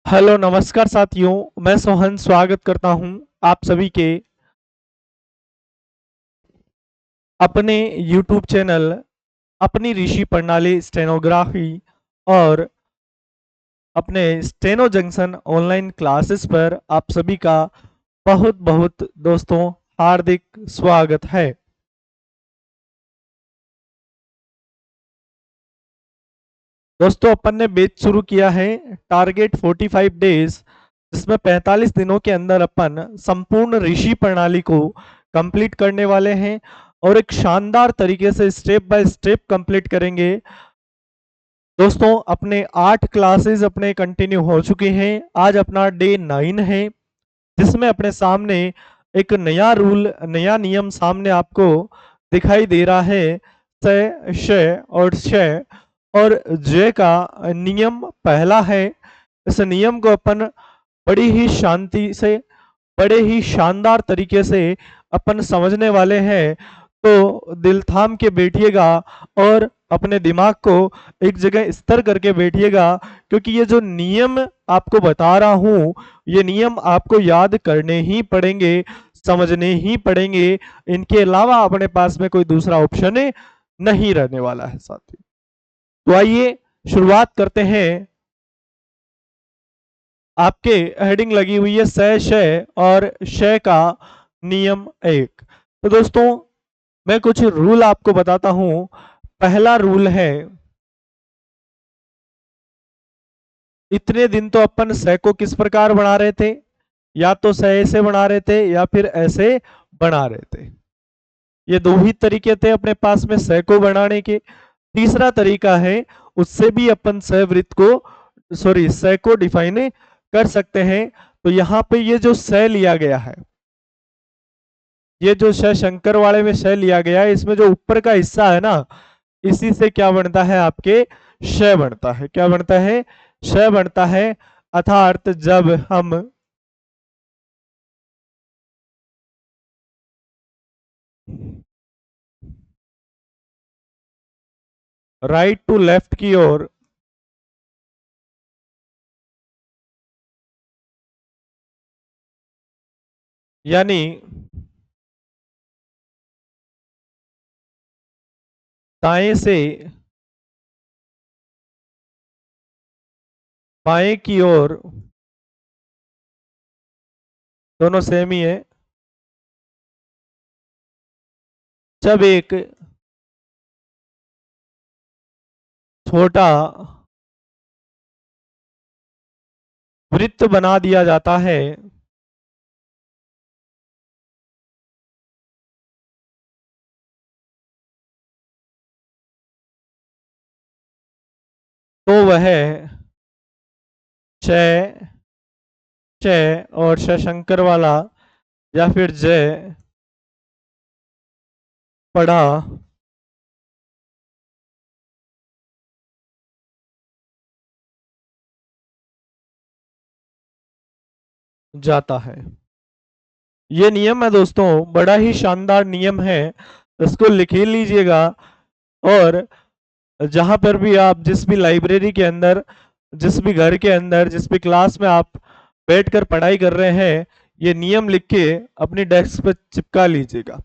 Hello नमस्कार साथियों। मैं सोहन स्वागत करता हूं आप सभी के अपने YouTube चैनल अपनी ऋषि प्रणाली स्टेनोग्राफी और अपने स्टेनो जंक्शन ऑनलाइन क्लासेस पर आप सभी का बहुत बहुत दोस्तों हार्दिक स्वागत है। दोस्तों अपन ने बैच शुरू किया है टारगेट 45 डेज, जिसमें 45 दिनों के अंदर अपन संपूर्ण ऋषि प्रणाली को कंप्लीट करने वाले हैं और एक शानदार तरीके से स्टेप बाय स्टेप कंप्लीट करेंगे। दोस्तों अपने 8 क्लासेस अपने कंटिन्यू हो चुके हैं। आज अपना डे 9 है, जिसमें अपने सामने एक नया रूल नया नियम सामने आपको दिखाई दे रहा है। स श और श और ज का नियम पहला है। इस नियम को अपन बड़ी ही शांति से बड़े ही शानदार तरीके से अपन समझने वाले हैं, तो दिल थाम के बैठिएगा और अपने दिमाग को एक जगह स्थिर करके बैठिएगा, क्योंकि ये जो नियम आपको बता रहा हूं ये नियम आपको याद करने ही पड़ेंगे, समझने ही पड़ेंगे। इनके अलावा अपने पास में कोई दूसरा ऑप्शन नहीं रहने वाला है साथी। तो आइए शुरुआत करते हैं। आपके हेडिंग लगी हुई है स श और श का नियम 1। तो दोस्तों मैं कुछ रूल आपको बताता हूं। पहला रूल है, इतने दिन तो अपन स को किस प्रकार बना रहे थे, या तो स ऐसे बना रहे थे या फिर ऐसे बना रहे थे। ये दो ही तरीके थे अपने पास में स को बनाने के। तीसरा तरीका है, उससे भी अपन सवृत्त को स को डिफाइन कर सकते हैं। तो यहाँ पे ये जो स लिया गया है, ये जो श शंकर वाले में श लिया गया है, इसमें जो ऊपर का हिस्सा है ना, इसी से क्या बनता है आपके श बनता है। क्या बनता है? श बनता है। अर्थात जब हम राइट टू लेफ्ट की ओर यानी दाएं से बाएं की ओर, दोनों सेम ही है। जब एक छोटा वृत्त बना दिया जाता है, तो वह च च और शंकर वाला या फिर जय पढ़ा जाता है। ये नियम है दोस्तों, बड़ा ही शानदार नियम है। इसको लिख ही लीजिएगा। और जहां पर भी आप जिस भी लाइब्रेरी के अंदर, जिस भी घर के अंदर, जिस भी क्लास में आप बैठकर पढ़ाई कर रहे हैं, ये नियम लिख के अपनी डेस्क पर चिपका लीजिएगा।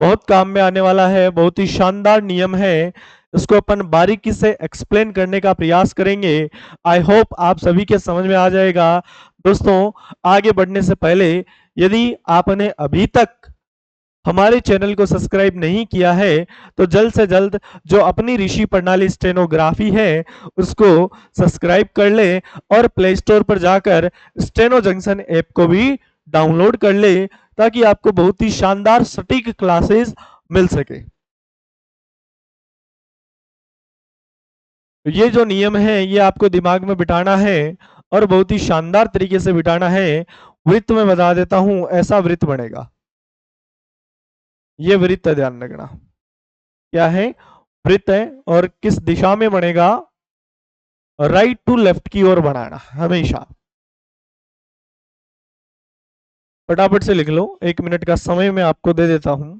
बहुत काम में आने वाला है, बहुत ही शानदार नियम है। इसको अपन बारीकी से एक्सप्लेन करने का प्रयास करेंगे। आई होप आप सभी के समझ में आ जाएगा। दोस्तों आगे बढ़ने से पहले, यदि आपने अभी तक हमारे चैनल को सब्सक्राइब नहीं किया है, तो जल्द से जल्द जो अपनी ऋषि प्रणाली स्टेनोग्राफी है उसको सब्सक्राइब कर ले और प्ले स्टोर पर जाकर स्टेनो जंक्शन ऐप को भी डाउनलोड कर ले, ताकि आपको बहुत ही शानदार सटीक क्लासेस मिल सके। ये जो नियम है ये आपको दिमाग में बिठाना है और बहुत ही शानदार तरीके से बिठाना है। वृत्त में बता देता हूं, ऐसा वृत्त बनेगा। ये वृत्त ध्यान रखना क्या है, वृत्त है और किस दिशा में बनेगा, राइट टू लेफ्ट की ओर बनाना हमेशा। फटाफट से लिख लो, 1 मिनट का समय मैं आपको दे देता हूं।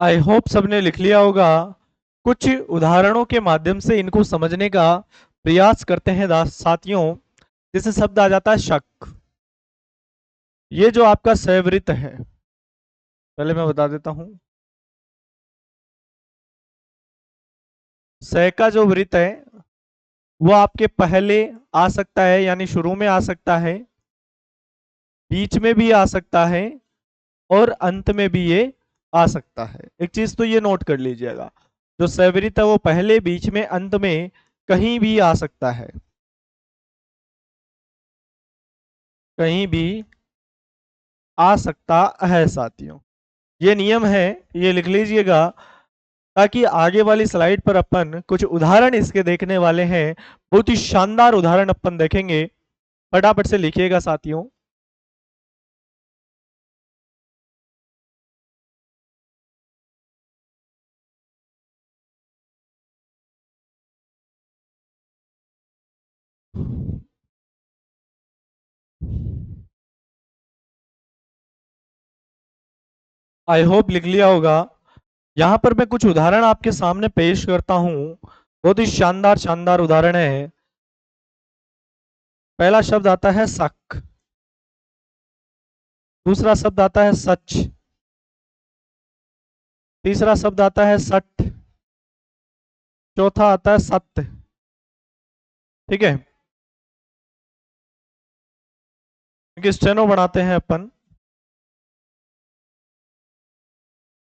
आई होप सबने लिख लिया होगा। कुछ उदाहरणों के माध्यम से इनको समझने का प्रयास करते हैं साथियों। जैसे शब्द आ जाता है शक। ये जो आपका सवृत है, पहले मैं बता देता हूं। स का जो वृत्त है वो आपके पहले आ सकता है, यानी शुरू में आ सकता है, बीच में भी आ सकता है, और अंत में भी ये आ सकता है। एक चीज तो ये नोट कर लीजिएगा, जो सवृत्त है वो पहले, बीच में, अंत में कहीं भी आ सकता है। कहीं भी आ सकता है साथियों, ये नियम है, ये लिख लीजिएगा, ताकि आगे वाली स्लाइड पर अपन कुछ उदाहरण इसके देखने वाले हैं। बहुत ही शानदार उदाहरण अपन देखेंगे। फटाफट से लिखिएगा साथियों। आई होप लिख लिया होगा। यहां पर मैं कुछ उदाहरण आपके सामने पेश करता हूं। बहुत ही शानदार शानदार उदाहरण है। पहला शब्द आता है शक। दूसरा शब्द आता है सच। तीसरा शब्द आता है सठ। चौथा आता है सत्य। ठीक है, एक स्टेनो बनाते हैं अपन।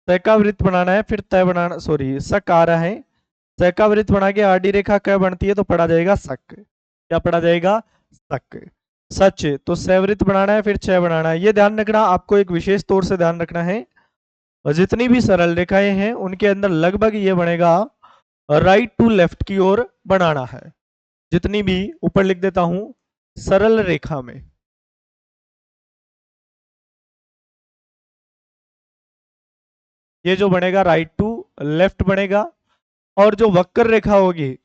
तय का वृत्त बनाना है, फिर तय बनाना, सॉरी शक आ रहा है। तय का वृत्त बना के आडी रेखा क बनती है तो पढ़ा जाएगा शक। क्या पढ़ा जाएगा? शक। सच, तो सवृत्त बनाना है, फिर चय बनाना है। ये ध्यान रखना, आपको एक विशेष तौर से ध्यान रखना है। और जितनी भी सरल रेखाएं हैं उनके अंदर लगभग ये बनेगा राइट टू लेफ्ट की ओर बनाना है। जितनी भी, ऊपर लिख देता हूं, सरल रेखा में, ये जो बनेगा राइट टू लेफ्ट बनेगा। और जो वक्र रेखा होगी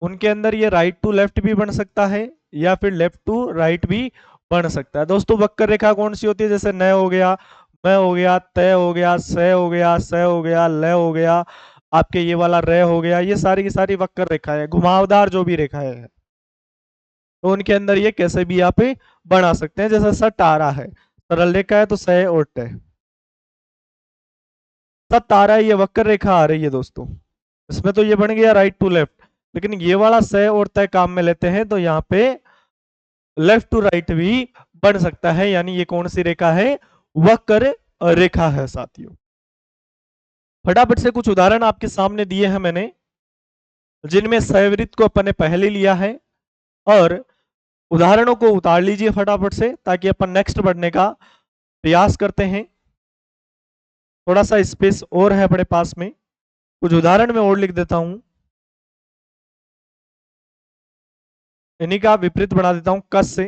उनके अंदर ये राइट टू लेफ्ट भी बन सकता है, या फिर लेफ्ट टू राइट भी बन सकता है। दोस्तों वक्र रेखा कौन सी होती है? जैसे न हो गया, म हो गया, तय हो गया, स हो गया, स हो गया, ल हो गया, आपके ये वाला र हो गया, ये सारी की सारी वक्र रेखाएं, घुमावदार जो भी रेखाएं हैं, तो उनके अंदर ये कैसे भी आप बना सकते हैं। जैसे सट आ रहा है, सरल रेखा है तो स और ट। सट आ रहा है, ये वक्र रेखा आ रही है दोस्तों, इसमें तो ये बन गया राइट टू लेफ्ट। लेकिन ये वाला स और तय काम में लेते हैं तो यहाँ पे लेफ्ट टू राइट भी बन सकता है। यानी ये कौन सी रेखा है? वक्र रेखा है साथियों। फटाफट से कुछ उदाहरण आपके सामने दिए हैं मैंने, जिनमें सवृत्त को अपन ने पहले लिया है। और उदाहरणों को उतार लीजिए फटाफट से, ताकि अपन नेक्स्ट बढ़ने का प्रयास करते हैं। थोड़ा सा स्पेस और है अपने पास में, कुछ उदाहरण में और लिख देता हूं। इन्हीं का विपरीत बना देता हूं, कस से,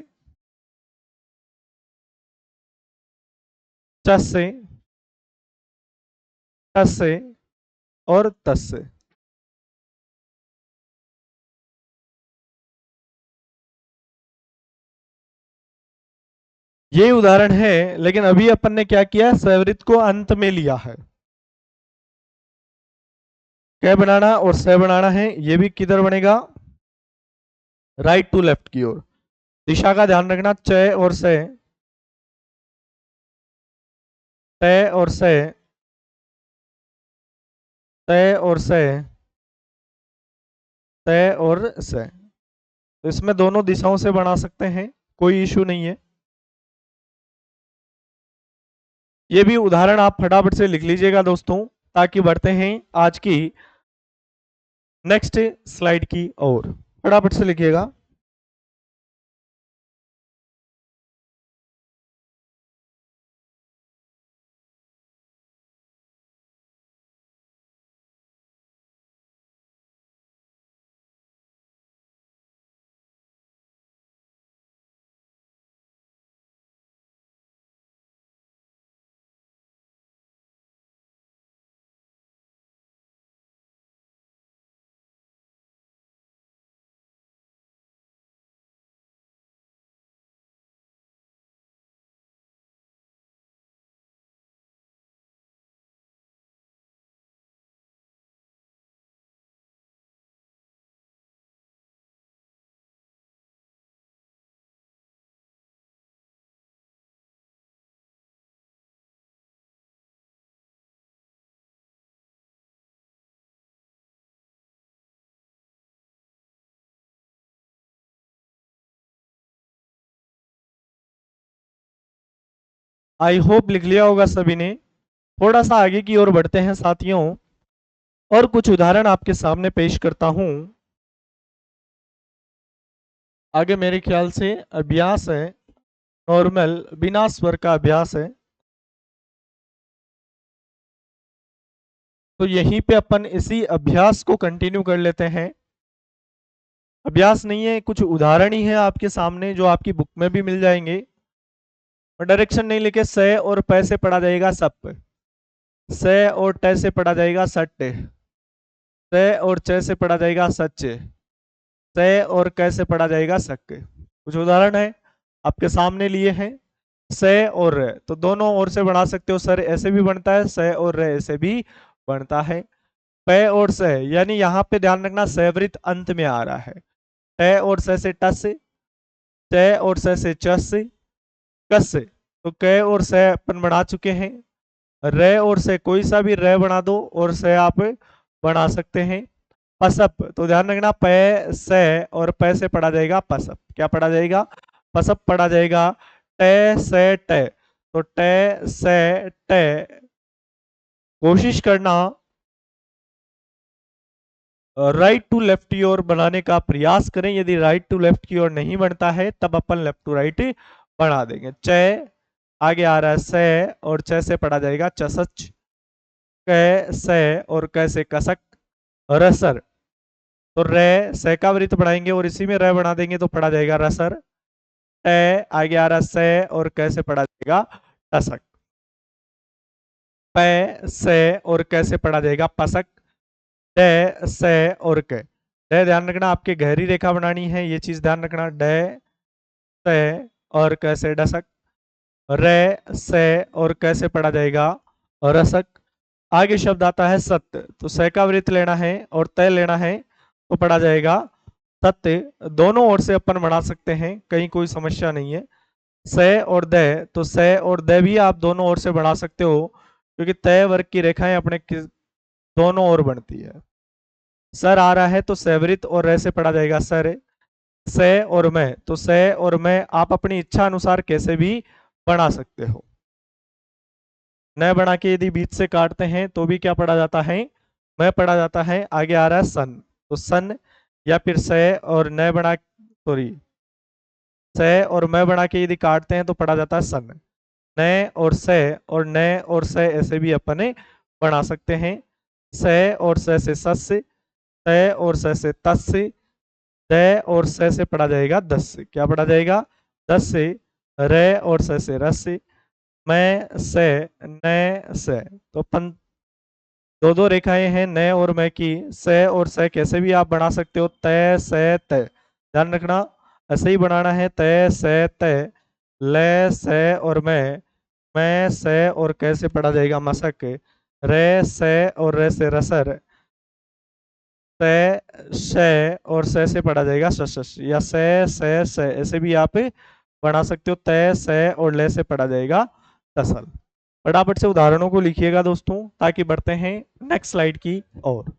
चस से, टस से, और तस से। ये उदाहरण है, लेकिन अभी अपन ने क्या किया? सवृत्त को अंत में लिया है। क बनाना और स बनाना है, ये भी किधर बनेगा? राइट टू लेफ्ट की ओर। दिशा का ध्यान रखना, च और से, त और से, त और से, त और से। तो इसमें दोनों दिशाओं से बना सकते हैं, कोई इशू नहीं है। ये भी उदाहरण आप फटाफट से लिख लीजिएगा दोस्तों, ताकि बढ़ते हैं आज की नेक्स्ट स्लाइड की ओर। फटाफट से लिखिएगा। आई होप लिख लिया होगा सभी ने। थोड़ा सा आगे की ओर बढ़ते हैं साथियों, और कुछ उदाहरण आपके सामने पेश करता हूं। आगे मेरे ख्याल से अभ्यास है, नॉर्मल बिना स्वर का अभ्यास है। तो यहीं पे अपन इसी अभ्यास को कंटिन्यू कर लेते हैं। अभ्यास नहीं है, कुछ उदाहरण ही है आपके सामने जो आपकी बुक में भी मिल जाएंगे। और डायरेक्शन नहीं लिखे, से और पै से पढ़ा जाएगा सप, से और टे से पढ़ा जाएगा सट, से और चे से पढ़ा जाएगा सच, से और कै से पढ़ा जाएगा सक। कुछ उदाहरण है आपके सामने लिए हैं। से और रे, तो दोनों ओर से बना सकते हो। सर ऐसे भी बनता है, से और रे ऐसे भी बनता है। पे और से, यानी यहाँ पे ध्यान रखना सेवरित अंत में आ रहा है। टे और से टस, टे और से चस, कस। तो कै और से अपन बना चुके हैं। रे और से कोई सा भी रे बना दो और से आप बना सकते हैं। पसप, तो ध्यान रखना पै से और पै से पढ़ा जाएगा पसप। क्या पढ़ा जाएगा? पसप पढ़ा जाएगा। टे से टे, तो टे से टे। कोशिश करना राइट टू लेफ्ट की ओर बनाने का प्रयास करें। यदि राइट टू लेफ्ट की ओर नहीं बनता है तब अपन लेफ्ट टू राइट बना देंगे। चे आगे आ रहा है से, और चे से पढ़ा जाएगा चसच। कै से और कैसे कसक, रसर। तो रे से का वृत्त बढ़ाएंगे और इसी में रे बना देंगे तो पढ़ा जाएगा रसर। टे आगे आ रहा से और कैसे पढ़ा जाएगा टसक। पै से और कैसे पढ़ा जाएगा पसक। डे से और के, डे ध्यान रखना आपके गहरी रेखा बनानी है, ये चीज ध्यान रखना। डे से और कैसे डसक। रे से और कैसे पढ़ा जाएगा रसक। आगे शब्द आता है सत्य, तो से का वृत्त लेना है और तय लेना है तो पढ़ा जाएगा सत्य। दोनों ओर से अपन बना सकते हैं, कहीं कोई समस्या नहीं है। से और दे, तो से और दे भी आप दोनों ओर से बना सकते हो, क्योंकि तय वर्ग की रेखाएं अपने दोनों ओर बनती है। सर आ रहा है तो सेवरित और रे से पढ़ा जाएगा सर। से और मैं, तो से और मैं आप अपनी इच्छा अनुसार कैसे भी बना सकते हो। न बना के यदि बीच से काटते हैं तो भी क्या पढ़ा जाता है? मैं पढ़ा जाता है। आगे आ रहा है सन, तो सन या फिर से और न बना, सॉरी, से और मैं बना के यदि काटते हैं तो पढ़ा जाता है सन। न और से, और न और से ऐसे भी अपन बना सकते हैं। से और से सस, से और से तस, द और से पढ़ा जाएगा दस। क्या पढ़ा जाएगा? दस से। रे और से रस, मैं से, न से। तो अपन दो दो रेखाएं हैं न और मैं की। से और से कैसे भी आप बना सकते हो, तय से तय। ध्यान रखना ऐसे ही बनाना है, तय से तय। ले से और मैं से और कैसे पढ़ा जाएगा मसक। रे से और रे से रसर। से से और से पढ़ा जाएगा शश, या से ऐसे भी आप पढ़ा सकते हो। तय से और ले से पढ़ा जाएगा टसल। फटाफट से उदाहरणों को लिखिएगा दोस्तों, ताकि बढ़ते हैं नेक्स्ट स्लाइड की ओर।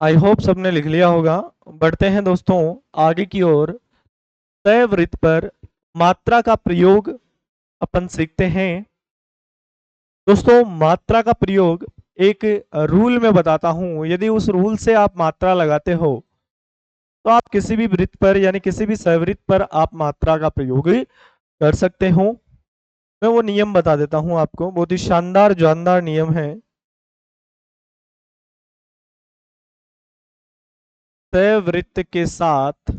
आई होप सबने लिख लिया होगा। बढ़ते हैं दोस्तों आगे की ओर। तय वृत्त पर मात्रा का प्रयोग अपन सीखते हैं। दोस्तों मात्रा का प्रयोग एक रूल में बताता हूं। यदि उस रूल से आप मात्रा लगाते हो तो आप किसी भी वृत्त पर यानी किसी भी सवृत्त पर आप मात्रा का प्रयोग कर सकते हो। मैं वो नियम बता देता हूं आपको, बहुत ही शानदार जानदार नियम है। तय वृत्त के साथ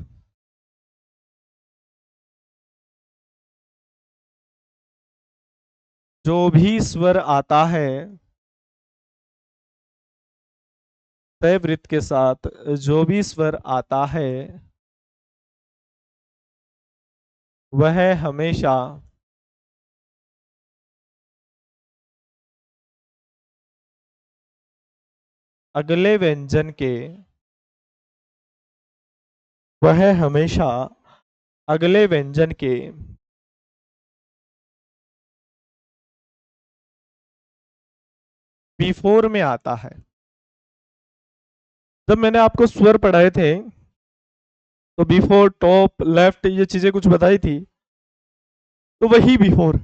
जो भी स्वर आता है, तय वृत्त के साथ जो भी स्वर आता है वह हमेशा अगले व्यंजन के वह हमेशा अगले व्यंजन के बिफोर में आता है। जब मैंने आपको स्वर पढ़ाए थे तो बिफोर, टॉप, लेफ्ट ये चीजें कुछ बताई थी, तो वही बिफोर।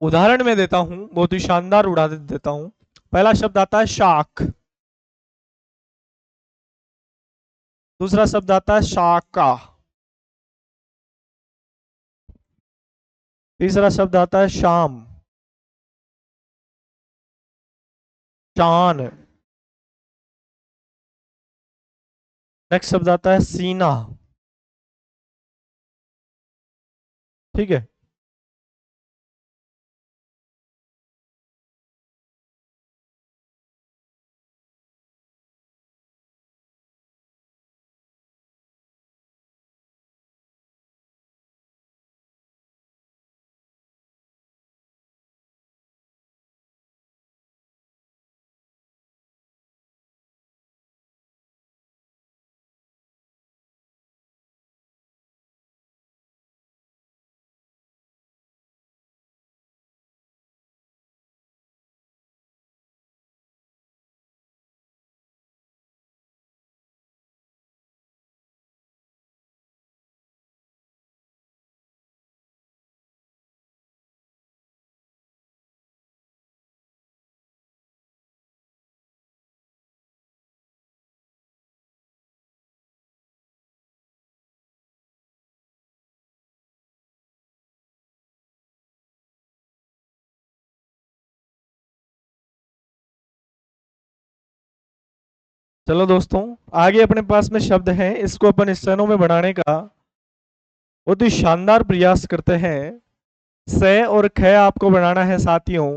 उदाहरण में देता हूं, बहुत ही शानदार उदाहरण देता हूं। पहला शब्द आता है शाख, दूसरा शब्द आता है शाका, तीसरा शब्द आता है शाम, शान। नेक्स्ट शब्द आता है सीना। ठीक है। चलो दोस्तों आगे अपने पास में शब्द हैं, इसको अपन स्टेनो में बढ़ाने का बहुत ही शानदार प्रयास करते हैं। से और ख आपको बनाना है साथियों।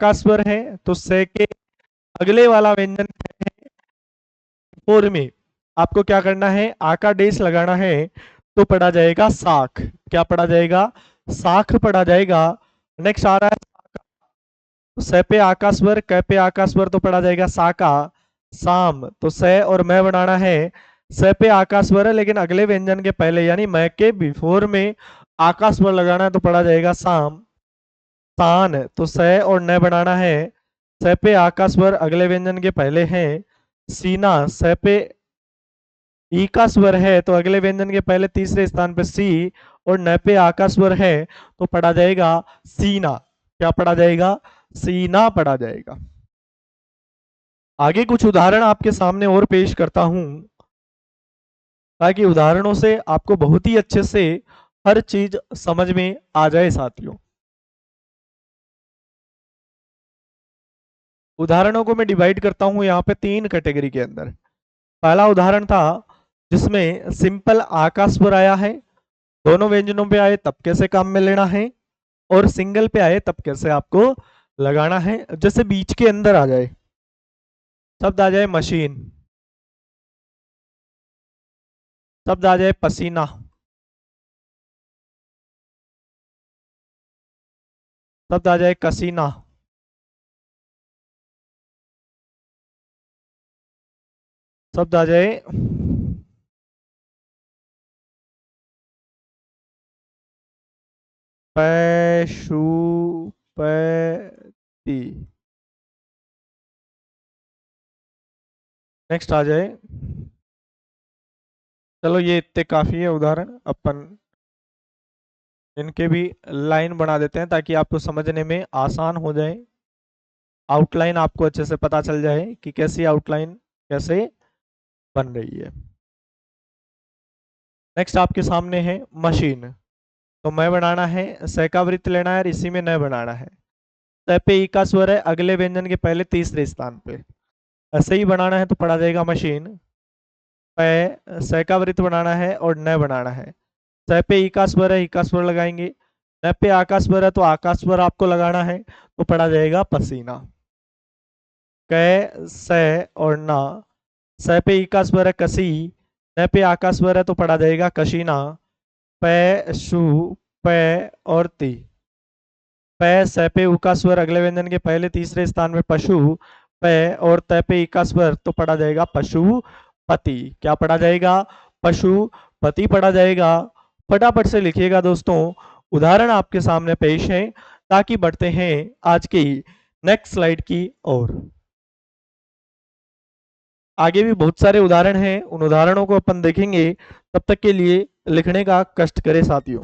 का स्वर है तो से के अगले वाला व्यंजन फोर में आपको क्या करना है, आका डेस लगाना है तो पढ़ा जाएगा साख। क्या पढ़ा जाएगा? साख पढ़ा जाएगा। नेक्स्ट आ रहा है तो स पे आका स्वर, क पे आका स्वर तो पढ़ा जाएगा साका। साम तो स और मैं बनाना है। स पे आका स्वर है लेकिन अगले व्यंजन के पहले यानी मैं के बिफोर में आका स्वर लगाना है तो पढ़ा जाएगा साम। तान तो स और न बनाना है। स पे आका स्वर अगले व्यंजन के पहले है। सीना स पे ई का स्वर है तो अगले व्यंजन के पहले तीसरे स्थान पे सी और न पे आ का स्वर है तो पढ़ा जाएगा सीना। क्या पढ़ा जाएगा? सीना पढ़ा जाएगा। आगे कुछ उदाहरण आपके सामने और पेश करता हूं ताकि उदाहरणों से आपको बहुत ही अच्छे से हर चीज समझ में आ जाए साथियों। उदाहरणों को मैं डिवाइड करता हूं यहाँ पे तीन कैटेगरी के अंदर। पहला उदाहरण था जिसमें सिंपल आका स्वर आया है, दोनों व्यंजनों पे आए तब कैसे काम में लेना है, और सिंगल पे आए तब कैसे आपको लगाना है। जैसे बीच के अंदर आ जाए, शब्द आ जाए मशीन, शब्द आ जाए पसीना, शब्द आ जाए कसीना, शब्द आ जाए पैशुपति। नेक्स्ट आ जाए। चलो ये इतने काफी है उदाहरण, अपन इनके भी लाइन बना देते हैं ताकि आपको समझने में आसान हो जाए, आउटलाइन आपको अच्छे से पता चल जाए कि कैसी आउटलाइन कैसे बन रही है। नेक्स्ट आपके सामने है मशीन। तो मैं बनाना है, स का वृत्त लेना है और इसी में न बनाना है। त पे ई का स्वर है अगले व्यंजन के पहले तीसरे स्थान पे, ऐसे ही बनाना है तो पढ़ा जाएगा मशीन। पे स का वृत्त बनाना है और न बनाना है। स पे ई का स्वर है, ई का स्वर लगाएंगे। न पे आका स्वर है तो आका स्वर आपको लगाना है, तो पढ़ा जाएगा पसीना। क से और ना, स पे ई का स्वर है कसी, न पे आका स्वर है तो पढ़ा जाएगा कशीना। पै शु पे और ती, पै स पे उ का स्वर अगले व्यंजन के पहले तीसरे स्थान में पशु, पै और त पे ई का स्वर तो पढ़ा जाएगा पशुपति। क्या पढ़ा जाएगा? पशुपति पढ़ा जाएगा। फटाफट से लिखिएगा दोस्तों, उदाहरण आपके सामने पेश है, ताकि बढ़ते हैं आज की नेक्स्ट स्लाइड की ओर। आगे भी बहुत सारे उदाहरण हैं, उन उदाहरणों को अपन देखेंगे। तब तक के लिए लिखने का कष्ट करें साथियों।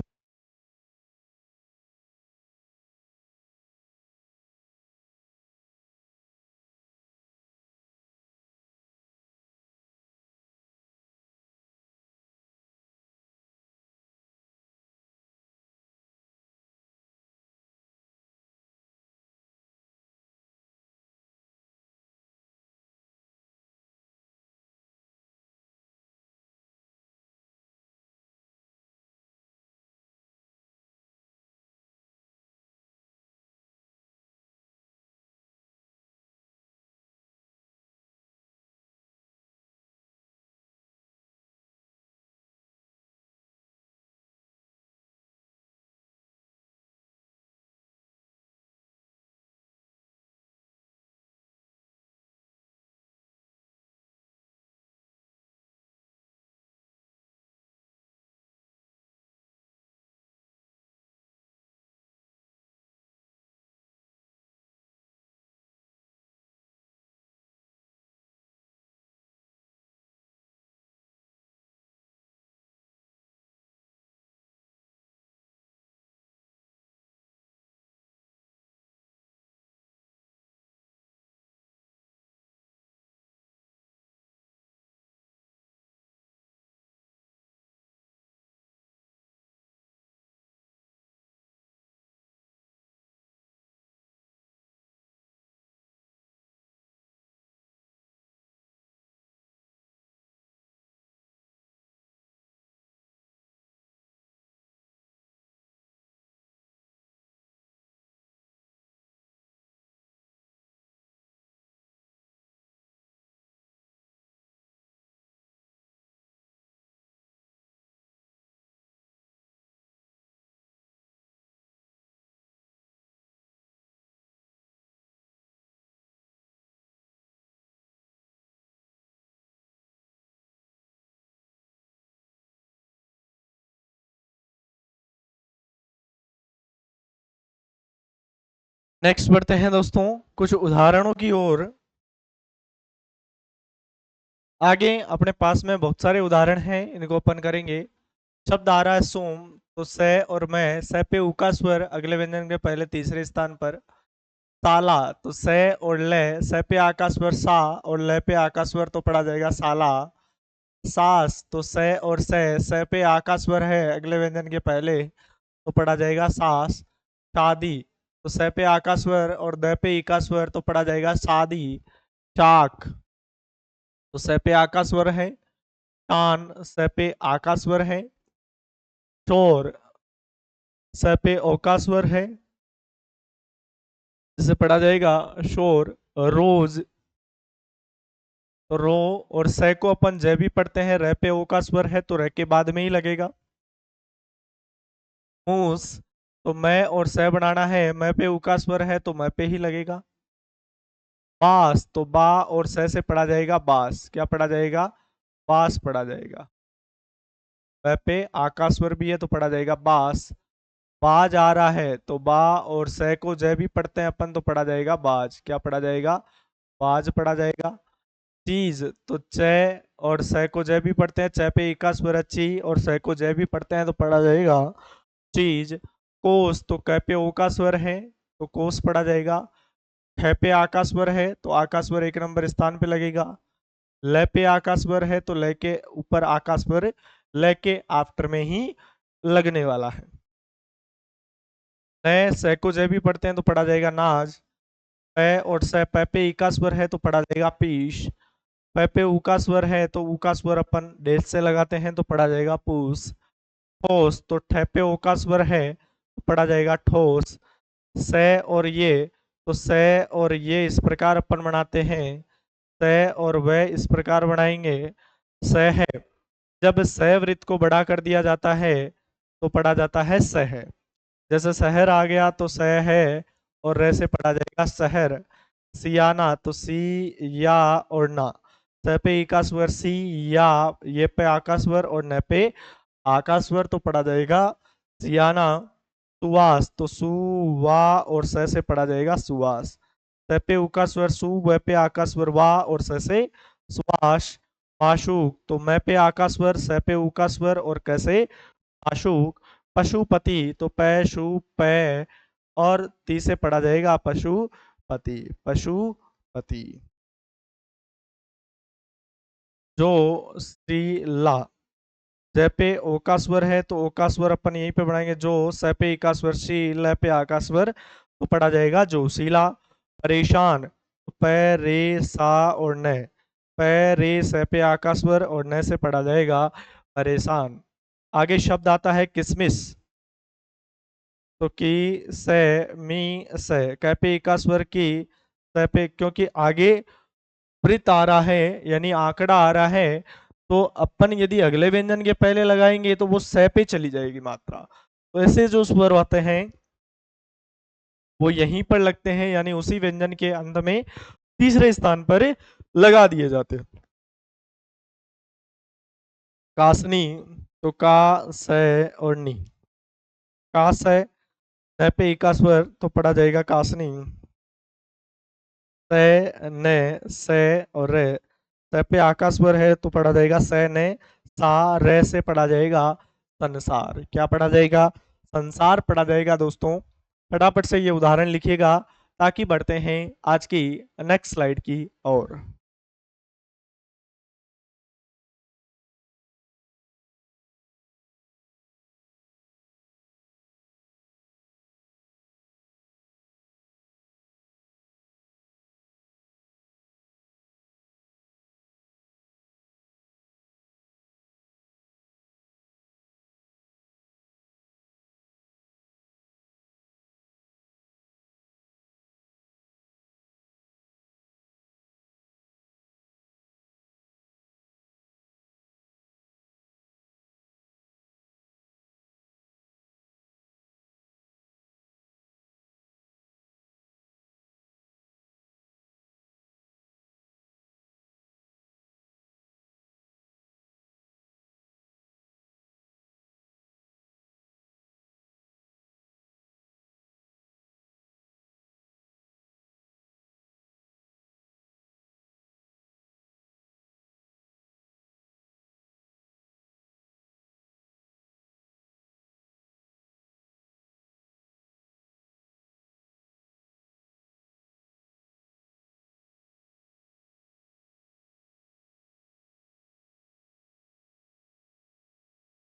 नेक्स्ट बढ़ते हैं दोस्तों कुछ उदाहरणों की ओर। आगे अपने पास में बहुत सारे उदाहरण हैं, इनको अपन करेंगे। शब्द आ रहा है सोम, तो से और मैं, से पे उ का स्वर अगले व्यंजन के पहले तीसरे स्थान पर। ताला, तो से और ले, से पे आ का स्वर सा और ले पे आ का स्वर तो पढ़ा जाएगा साला। सास, तो से पे आ का स्वर है अगले व्यंजन के पहले, तो पढ़ा जाएगा सास। शादी, तो से पे आ का स्वर और द पे ई का स्वर तो पढ़ा जाएगा शादी। चाक, तो से पे आ का स्वर है। टान, से पे आ का स्वर है। चोर, से पे ओ का स्वर है, जिसे पढ़ा जाएगा शोर। रोज, तो रो और से को अपन जय भी पढ़ते हैं, रह पे ओ का स्वर है तो रह के बाद में ही लगेगा। मूस, तो मैं और से बनाना है, मैं पे उ का स्वर है तो मैं पे ही लगेगा। बास, तो बा और से पढ़ा जाएगा बास। क्या पढ़ा जाएगा? बास पढ़ा जाएगा। वह पे आका स्वर भी है तो पढ़ा जाएगा बास। बाज आ रहा है, तो बा और से को जय भी पढ़ते हैं अपन तो पढ़ा जाएगा बाज। क्या पढ़ा जाएगा? बाज पढ़ा जाएगा। चीज तो च और स को जय भी पढ़ते हैं, च पे इका स्वर है ची और स को जय भी पढ़ते हैं तो पढ़ा जाएगा चीज। कोस तो क पे ओ का स्वर है तो कोस पढ़ा जाएगा। ख पे आका स्वर है तो आका स्वर एक नंबर स्थान पे लगेगा। ल पे आका स्वर है तो ल के ऊपर आका स्वर ल के आफ्टर में ही लगने वाला है। न स को जय भी पढ़ते हैं तो पढ़ा जाएगा नाज। प और स प पे इका स्वर है तो पढ़ा जाएगा पीश। प पे उका स्वर है तो उका स्वर अपन डेश से लगाते हैं तो पढ़ा जाएगा पूस। ठोस तो ठ पे ओका स्वर है तो पढ़ा जाएगा ठोस। स और ये तो स और ये इस प्रकार अपन बनाते हैं, स और वह इस प्रकार बनाएंगे। स है, जब स वृत्त को बड़ा कर दिया जाता है तो पढ़ा जाता है सह। जैसे शहर आ गया तो स है और रे से पढ़ा जाएगा शहर। सियाना तो सी या और ना, स पे इका स्वर सी या, ये पे आका स्वर और न पे आका स्वर तो पढ़ा जाएगा सियाना। सुवास तो सु वा और स से पढ़ा जाएगा सुवास। स पे उका स्वर सु, व पे आका स्वर वा और स से सुवास। माशूक तो मैं पे आका स्वर, स पे उका स्वर और कैसे माशूक। पशुपति तो पै शु पै और ती से पढ़ा जाएगा पशुपति पशुपति। जो श्री ला, ज पे ओका स्वर है तो ओका स्वर अपन यहीं पे बनाएंगे जो, स पे इका स्वर शी, ल पे आका स्वर तो पढ़ा जाएगा जोशीला। परेशान तो प रे सा और न, प रे स पे आका स्वर और न से पढ़ा जाएगा परेशान। आगे शब्द आता है किसमिस तो की से मी से, क पे इका स्वर की, स पे क्योंकि आगे वृत्त आ रहा है यानी आंकड़ा आ रहा है तो अपन यदि अगले व्यंजन के पहले लगाएंगे तो वो स पे चली जाएगी मात्रा। तो ऐसे जो स्वर होते हैं वो यहीं पर लगते हैं यानी उसी व्यंजन के अंत में तीसरे स्थान पर लगा दिए जाते हैं। कासनी तो का स और नी, कास है, स पे इका स्वर तो पढ़ा जाएगा कासनी। से ने से और रे, स पे आका स्वर है तो पढ़ा जाएगा से ने। सा रे से पढ़ा जाएगा संसार। क्या पढ़ा जाएगा? संसार पढ़ा जाएगा दोस्तों। फटाफट से ये उदाहरण लिखिएगा ताकि बढ़ते हैं आज की नेक्स्ट स्लाइड की ओर।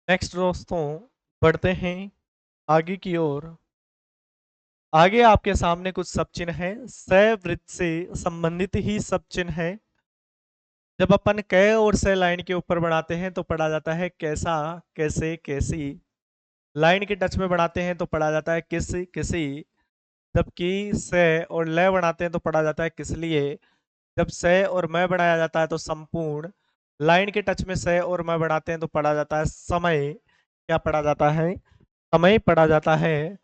नेक्स्ट दोस्तों बढ़ते हैं आगे की ओर। आगे आपके सामने कुछ सब चिन्ह है, सवृत्त से संबंधित ही सब चिन्ह है। जब अपन क और से लाइन के ऊपर बढ़ाते हैं तो पढ़ा जाता है कैसा कैसे कैसी। लाइन के टच में बढ़ाते हैं तो पढ़ा जाता है किस किसी। जबकि से और ल बढ़ाते हैं तो पढ़ा जाता है किस लिए। जब से और मैं बढ़ाया जाता है तो संपूर्ण। लाइन के टच में से और मैं बढ़ाते हैं तो पढ़ा जाता है समय। क्या पढ़ा जाता है? समय पढ़ा जाता है।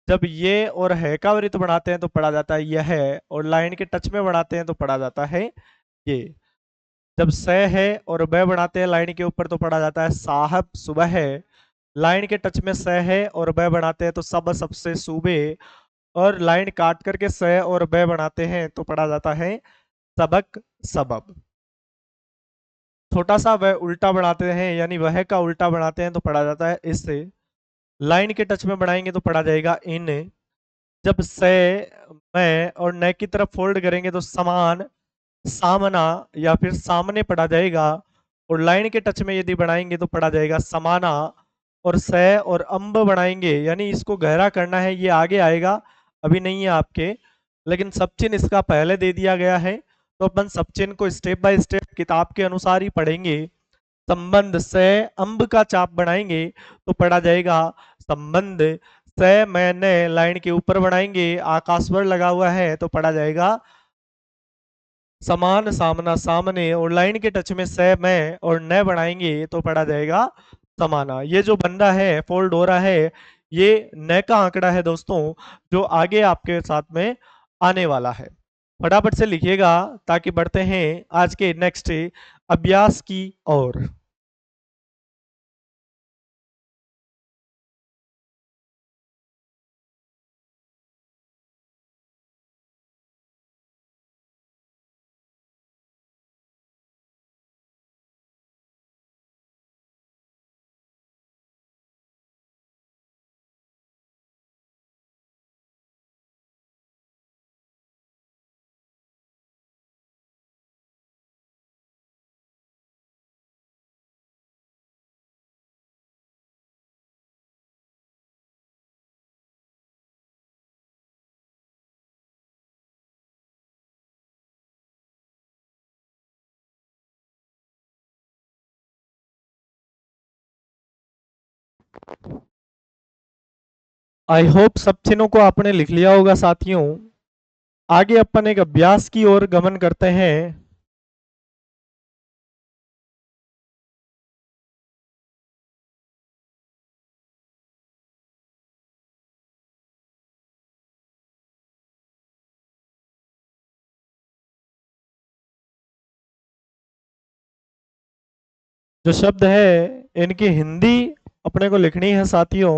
जब ये और है का वृत्त बढ़ाते हैं तो पढ़ा जाता है यह है, और लाइन के टच में बढ़ाते हैं तो पढ़ा जाता है ये। जब स है और ब बढ़ाते हैं लाइन के ऊपर तो पढ़ा जाता है साहब सुबह है। लाइन के टच में स है और ब बढ़ाते हैं तो सब सबसे सूबे, और लाइन काट करके स और ब बढ़ाते हैं तो पढ़ा जाता है सबक सबब। छोटा सा वह उल्टा बढ़ाते हैं, यानी वह का उल्टा बढ़ाते हैं तो पढ़ा जाता है इससे। लाइन के टच में बढ़ाएंगे तो पढ़ा जाएगा इन। जब से, मैं और न की तरफ फोल्ड करेंगे तो समान, सामना या फिर सामने पढ़ा जाएगा। और लाइन के टच में यदि बढ़ाएंगे तो पढ़ा जाएगा समाना। और स और अम्ब बढ़ाएंगे, यानी इसको गहरा करना है, ये आगे आएगा, अभी नहीं है आपके, लेकिन सब चिन्ह इसका पहले दे दिया गया है, तो अपन सब चिन्ह को स्टेप बाय स्टेप किताब के अनुसार ही पढ़ेंगे। संबंध से अम्ब का चाप बढ़ाएंगे तो पढ़ा जाएगा संबंध। से मैंने लाइन के ऊपर बढ़ाएंगे, आकाशवर लगा हुआ है तो पढ़ा जाएगा समान, सामना, सामने। और लाइन के टच में से, मैं और न बढ़ाएंगे तो पढ़ा जाएगा समाना। ये जो बंदा है, फोल्ड हो रहा है, ये न का आंकड़ा है दोस्तों, जो आगे आपके साथ में आने वाला है। फटाफट से लिखिएगा ताकि बढ़ते हैं आज के नेक्स्ट अभ्यास की ओर। आई होप सब चिन्हों को आपने लिख लिया होगा साथियों। आगे अपन एक अभ्यास की ओर गमन करते हैं। जो शब्द है इनकी हिंदी अपने को लिखनी है साथियों।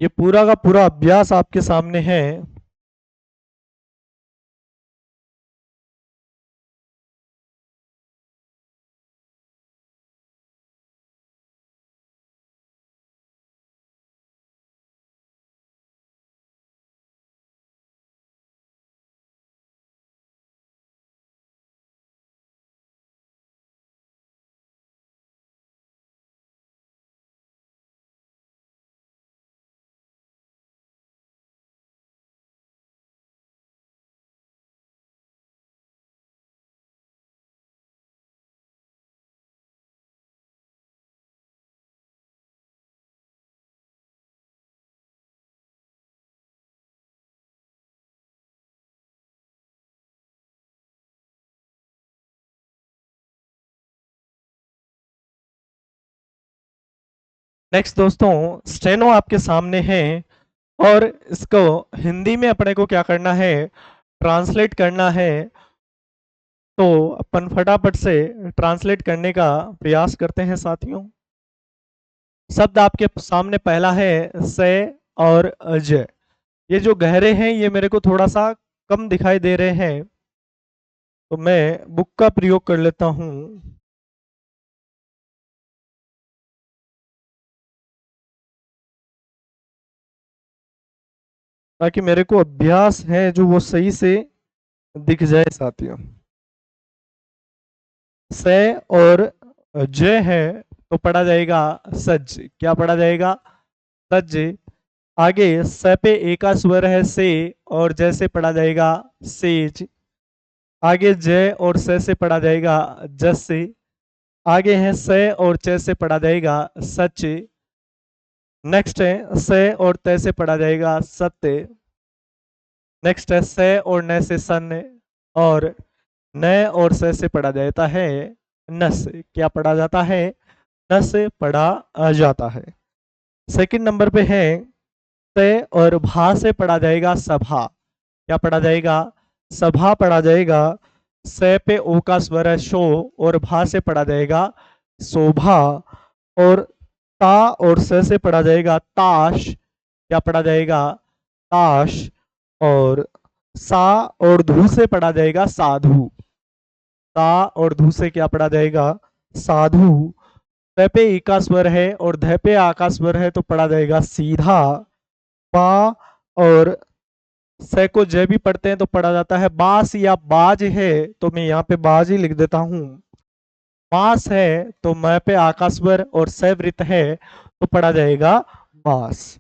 ये पूरा का पूरा अभ्यास आपके सामने है। नेक्स्ट दोस्तों, स्टेनो आपके सामने है और इसको हिंदी में अपने को क्या करना है, ट्रांसलेट करना है। तो अपन फटाफट से ट्रांसलेट करने का प्रयास करते हैं साथियों। शब्द आपके सामने पहला है से और अजय। ये जो गहरे हैं ये मेरे को थोड़ा सा कम दिखाई दे रहे हैं, तो मैं बुक का प्रयोग कर लेता हूं ताकि मेरे को अभ्यास है जो वो सही से दिख जाए साथियों। से और जय है तो पढ़ा जाएगा सज। क्या पढ़ा जाएगा, सज। आगे स पे एका स्वर है से, और जैसे पढ़ा जाएगा सेज। आगे जय और से पढ़ा जाएगा जस से। आगे है से और च से पढ़ा जाएगा सच। नेक्स्ट है से और तय से पढ़ा जाएगा सत्य। नेक्स्ट है से और न से सन, और न और से पढ़ा जाता है नस। क्या पढ़ा जाता है, नस पढ़ा जाता है। सेकंड नंबर पे है से और भा से पढ़ा जाएगा सभा। क्या पढ़ा जाएगा, सभा पढ़ा जाएगा। से पे ओ का स्वर है शो, और भा से पढ़ा जाएगा शोभा। और ता और से पढ़ा जाएगा ताश। क्या पढ़ा जाएगा, ताश, और सा और धू से पढ़ा जाएगा साधु। सा और धू से क्या पढ़ा जाएगा? साधु। प पे ई का स्वर है और ध पे आ का स्वर है तो पढ़ा जाएगा सीधा। बा और से को जय भी पढ़ते हैं तो पढ़ा जाता है बास या बाज है, तो मैं यहाँ पे बाज ही लिख देता हूं। बास है तो मैं पे आकाश स्वर और से वृत्त है तो पढ़ा जाएगा बास।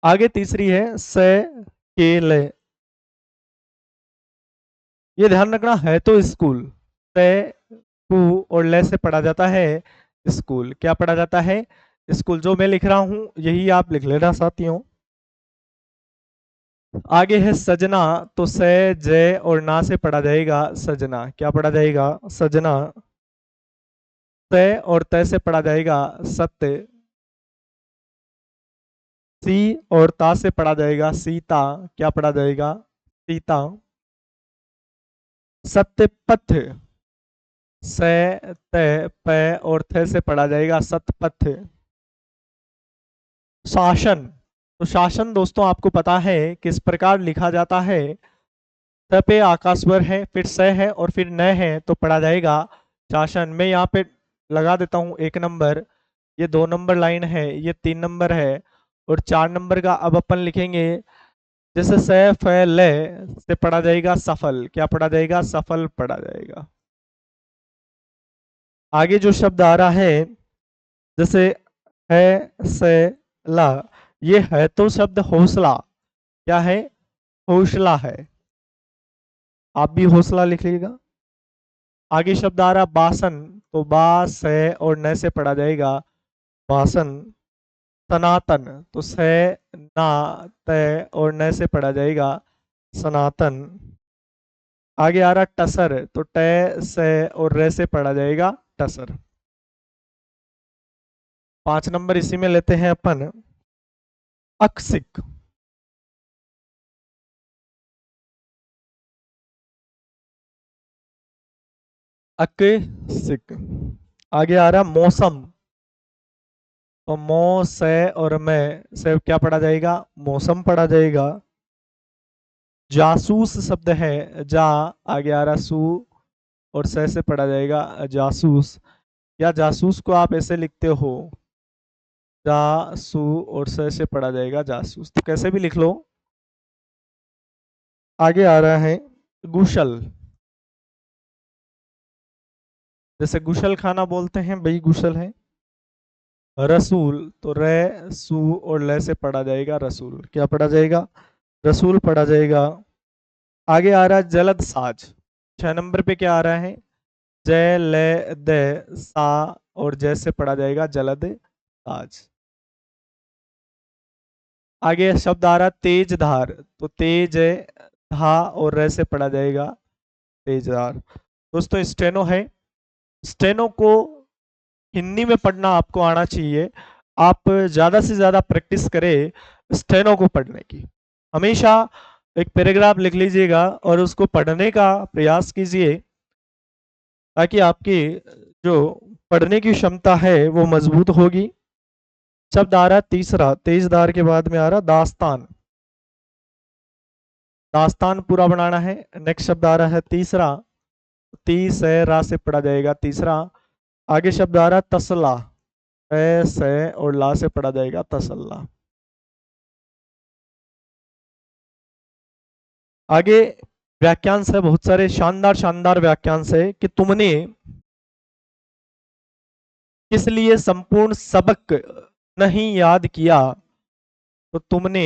आगे तीसरी है से के ले। ये ध्यान रखना है तो स्कूल। से कु और ले से पढ़ा जाता है स्कूल। क्या पढ़ा जाता है? स्कूल। जो मैं लिख रहा हूं यही आप लिख लेना साथियों। आगे है सजना, तो से जय और ना से पढ़ा जाएगा सजना। क्या पढ़ा जाएगा? सजना। तय और तय से पढ़ा जाएगा सत्य। सी और ता से पढ़ा जाएगा सीता। क्या पढ़ा जाएगा? सीता। सत्य पथ। से तय प और थ से पढ़ा जाएगा सतपथ। शासन, तो शासन दोस्तों आपको पता है किस प्रकार लिखा जाता है। त पे आकाश स्वर है, फिर स है और फिर न है तो पढ़ा जाएगा शासन। मैं यहाँ पे लगा देता हूँ 1 नंबर। ये 2 नंबर लाइन है, ये 3 नंबर है और 4 नंबर का अब अपन लिखेंगे। जैसे स फ ल से पढ़ा जाएगा सफल। क्या पढ़ा जाएगा? सफल पढ़ा जाएगा। आगे जो शब्द आ रहा है जैसे है से ला, ये है तो शब्द हौसला। क्या है? हौसला है। आप भी हौसला लिख लीजिएगा। आगे शब्द आ रहा बासन, तो बा से और न से पढ़ा जाएगा बासन। सनातन, तो से ना तय और न से पढ़ा जाएगा सनातन। आगे आ रहा टसर, तो ट से और रे से पढ़ा जाएगा टसर। 5 नंबर इसी में लेते हैं अपन। अक्सिक। अक्सिक। आगे आ रहा मौसम, तो मौ से और मैं से क्या पढ़ा जाएगा? मौसम पढ़ा जाएगा। जासूस शब्द है, जा आगे आ रहा सू और से पढ़ा जाएगा जासूस। या जासूस को आप ऐसे लिखते हो, जासू और से पढ़ा जाएगा जासूस, तो कैसे भी लिख लो। आगे आ रहा है गुशल, जैसे गुशल खाना बोलते हैं वही गुशल है। रसूल, तो रे सू और ले से पढ़ा जाएगा रसूल। क्या पढ़ा जाएगा? रसूल पढ़ा जाएगा। आगे आ रहा है जलद साज। 6 नंबर पे क्या आ रहा है? जय ले दे सा और जय से पढ़ा जाएगा जलद साज। आगे शब्द आ रहा है तेज धार, तो तेज धा और रे से पढ़ा जाएगा तेज धार। दोस्तों स्टेनो है, स्टेनो को हिंदी में पढ़ना आपको आना चाहिए। आप ज्यादा से ज्यादा प्रैक्टिस करें स्टेनो को पढ़ने की। हमेशा एक पैराग्राफ लिख लीजिएगा और उसको पढ़ने का प्रयास कीजिए, ताकि आपकी जो पढ़ने की क्षमता है वो मजबूत होगी। शब्द आ रहा है तीसरा, तेजदार के बाद में आ रहा दास्तान। दास्तान पूरा बनाना है। नेक्स्ट शब्द आ रहा है तीसरा, तीस है रा से पढ़ा जाएगा तीसरा। आगे शब्द आ रहा है तसला, से और ला से पढ़ा जाएगा तसल्ला। आगे व्याख्यांश है, बहुत सारे शानदार शानदार व्याख्यांश है कि तुमने किस लिए संपूर्ण सबक नहीं याद किया, तो तुमने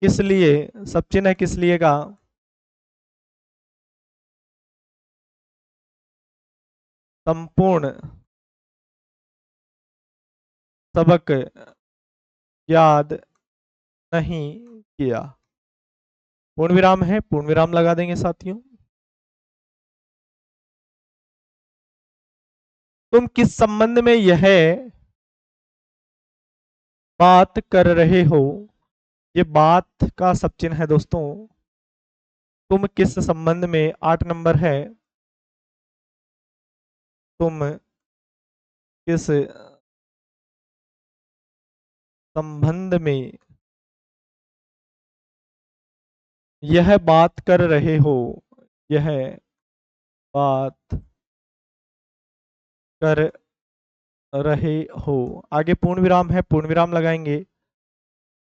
किस लिए, सब चिन्ह है किस लिए का, संपूर्ण सबक याद नहीं किया। पूर्ण विराम है, पूर्ण विराम लगा देंगे साथियों। तुम किस संबंध में यह बात कर रहे हो, ये बात का सब चिन्ह है दोस्तों। तुम किस संबंध में 8 नंबर है, तुम किस संबंध में यह बात कर रहे हो, यह बात कर रहे हो। आगे पूर्ण विराम है, पूर्ण विराम लगाएंगे।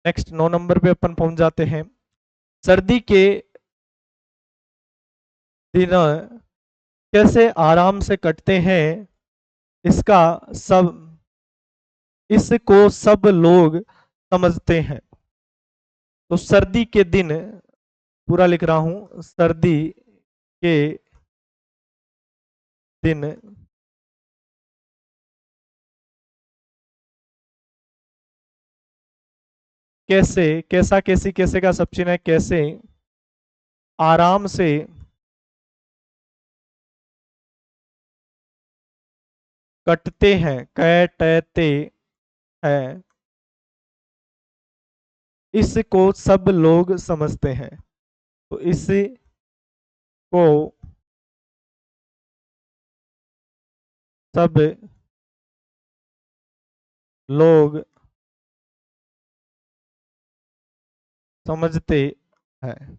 नेक्स्ट 9 नंबर पे अपन पहुंच जाते हैं। सर्दी के दिन कैसे आराम से कटते हैं, इसका सब इसको सब लोग समझते हैं। तो सर्दी के दिन, पूरा लिख रहा हूं, सर्दी के दिन कैसे, कैसा, कैसी, कैसे का सब चिन्ह है, कैसे आराम से कटते हैं, कटते हैं, इसको सब लोग समझते हैं। तो इसी को सब लोग समझते हैं।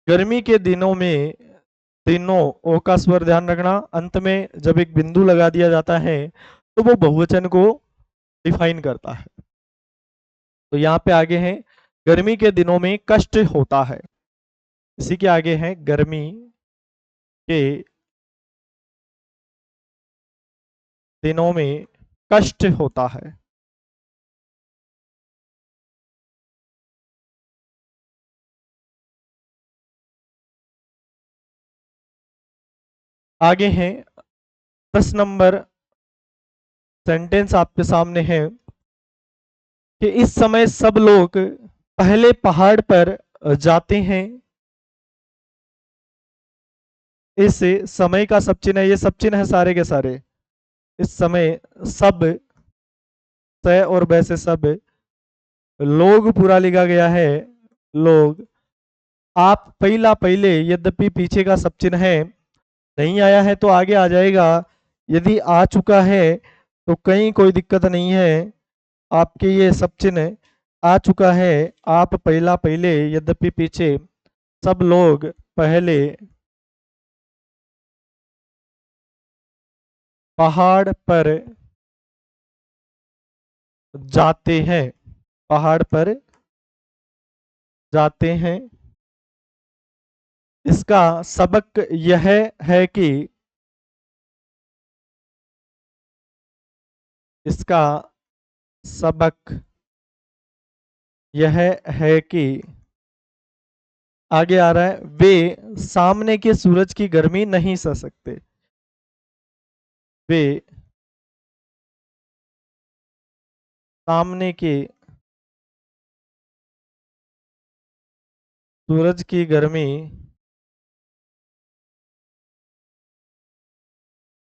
गर्मी के दिनों में, दिनों ओ का स्वर ध्यान रखना, अंत में जब एक बिंदु लगा दिया जाता है तो वो बहुवचन को डिफाइन करता है। तो यहाँ पे आगे है, गर्मी के दिनों में कष्ट होता है। इसी के आगे है, गर्मी के दिनों में कष्ट होता है। आगे है 10 नंबर सेंटेंस आपके सामने है कि इस समय सब लोग पहले पहाड़ पर जाते हैं। इस समय का सब चिन्ह है, ये सब चिन्ह है सारे के सारे। इस समय सब से और वैसे सब लोग पूरा लिखा गया है, लोग। आप पहला पहले, यद्यपि पीछे का सब चिन्ह है, नहीं आया है तो आगे आ जाएगा। यदि आ चुका है तो कहीं कोई दिक्कत नहीं है, आपके ये सब चिन्ह आ चुका है। आप पहला पहले, यद्यपि पीछे, सब लोग पहले पहाड़ पर जाते हैं, पहाड़ पर जाते हैं। इसका सबक यह है कि, इसका सबक यह है कि, आगे आ रहा है, वे सामने के सूरज की गर्मी नहीं सह सकते। वे सामने के सूरज की गर्मी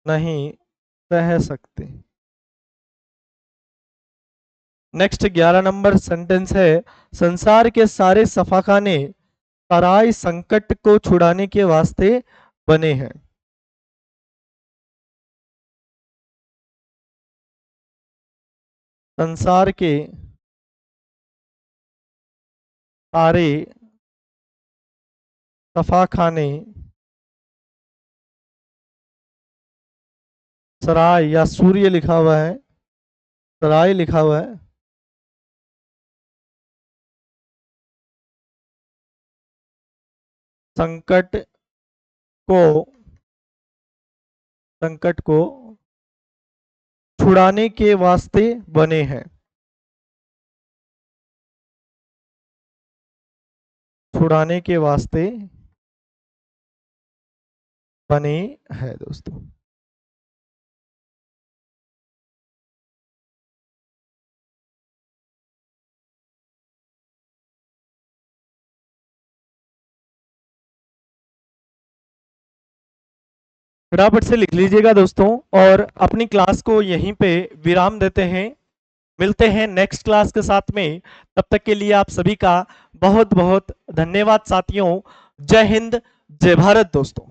नहीं सह सकते। नेक्स्ट 11 नंबर सेंटेंस है, संसार के सारे सफाखाने तराई संकट को छुड़ाने के वास्ते बने हैं। संसार के सारे सफाखाने, सराय या सूर्य लिखा हुआ है, सराय लिखा हुआ है, संकट को, संकट को छुड़ाने के वास्ते बने हैं। छुड़ाने के वास्ते बने हैं दोस्तों। फटाफट से लिख लीजिएगा दोस्तों, और अपनी क्लास को यहीं पे विराम देते हैं। मिलते हैं नेक्स्ट क्लास के साथ में। तब तक के लिए आप सभी का बहुत बहुत धन्यवाद साथियों। जय हिंद, जय भारत दोस्तों।